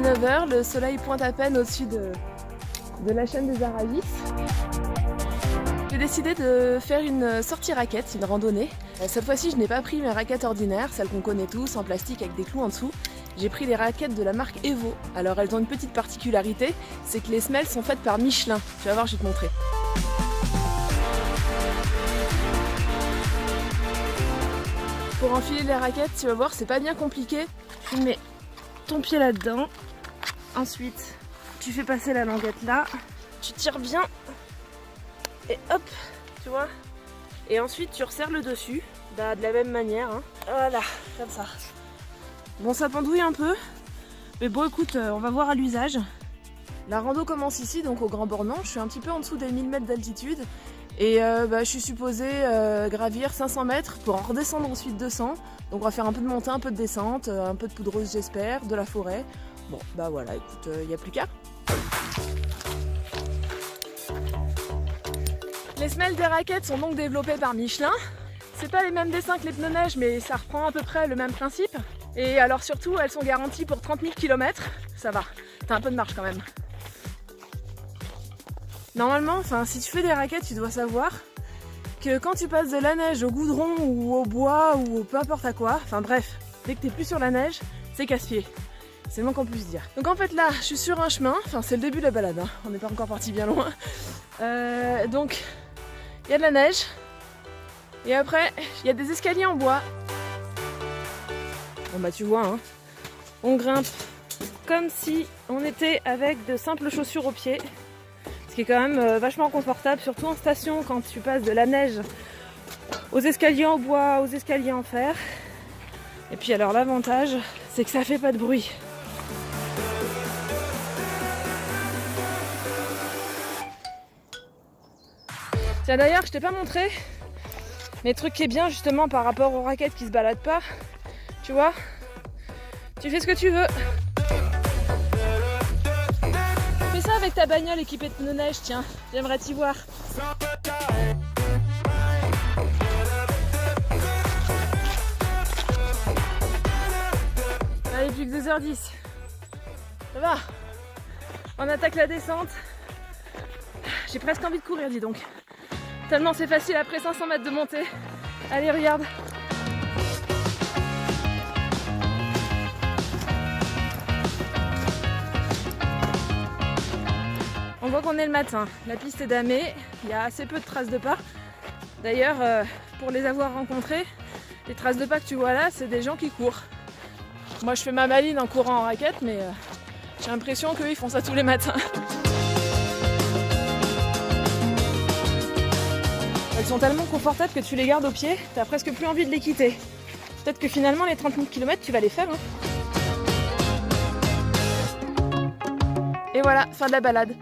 est 9h, le soleil pointe à peine au-dessus de la chaîne des Aravis. J'ai décidé de faire une sortie raquette, une randonnée. Cette fois-ci, je n'ai pas pris mes raquettes ordinaires, celles qu'on connaît tous, en plastique avec des clous en dessous. J'ai pris les raquettes de la marque Evo. Alors elles ont une petite particularité, c'est que les semelles sont faites par Michelin. Tu vas voir, je vais te montrer. Pour enfiler les raquettes, tu vas voir, c'est pas bien compliqué. Tu mets ton pied là-dedans. Ensuite, tu fais passer la languette là. Tu tires bien. Et hop, tu vois. Et ensuite, tu resserres le dessus. Bah, de la même manière. Hein. Voilà, comme ça. Bon, ça pendouille un peu. Mais bon, écoute, on va voir à l'usage. La rando commence ici, donc au Grand Bornand. Je suis un petit peu en dessous des 1000 mètres d'altitude. Et je suis supposée gravir 500 mètres pour en redescendre ensuite 200. Donc on va faire un peu de montée, un peu de descente, un peu de poudreuse j'espère, de la forêt. Bon bah voilà, écoute, il n'y a plus qu'à. Les semelles des raquettes sont donc développées par Michelin. C'est pas les mêmes dessins que les pneus neige, mais ça reprend à peu près le même principe. Et alors surtout, elles sont garanties pour 30 000 km. Ça va, t'as un peu de marge quand même. Normalement, si tu fais des raquettes, tu dois savoir que quand tu passes de la neige au goudron ou au bois ou peu importe à quoi, enfin bref, dès que t'es plus sur la neige, c'est casse-pied. C'est le moins qu'on puisse dire. Donc en fait là, je suis sur un chemin, c'est le début de la balade, hein. On n'est pas encore parti bien loin. Donc, il y a de la neige, et après, il y a des escaliers en bois. Bon bah tu vois, hein, on grimpe comme si on était avec de simples chaussures aux pieds. Ce qui est quand même vachement confortable, surtout en station quand tu passes de la neige aux escaliers en bois, aux escaliers en fer. Et puis alors l'avantage, c'est que ça fait pas de bruit. Tiens d'ailleurs, je t'ai pas montré, mais truc qui est bien justement par rapport aux raquettes qui se baladent pas, tu vois, tu fais ce que tu veux. Fais ça avec ta bagnole équipée de pneus neige, tiens, j'aimerais t'y voir. Allez, plus que 2h10. Ça va. On attaque la descente. J'ai presque envie de courir, dis donc. Tellement c'est facile après 500 mètres de montée. Allez, regarde. On voit qu'on est le matin, la piste est damée, il y a assez peu de traces de pas. D'ailleurs, pour les avoir rencontrés, les traces de pas que tu vois là, c'est des gens qui courent. Moi je fais ma maline en courant en raquette, mais j'ai l'impression qu'eux ils font ça tous les matins. Elles sont tellement confortables que tu les gardes au pied, t'as presque plus envie de les quitter. Peut-être que finalement les 30 000 km tu vas les faire. Hein. Et voilà, fin de la balade.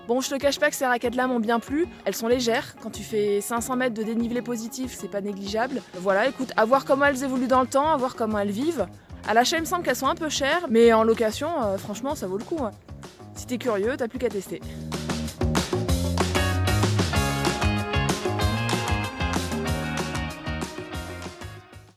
Bon, je te cache pas que ces raquettes-là m'ont bien plu. Elles sont légères. Quand tu fais 500 mètres de dénivelé positif, c'est pas négligeable. Voilà, écoute, à voir comment elles évoluent dans le temps, à voir comment elles vivent. À l'achat, il me semble qu'elles sont un peu chères, mais en location, franchement, ça vaut le coup. Hein. Si t'es curieux, t'as plus qu'à tester.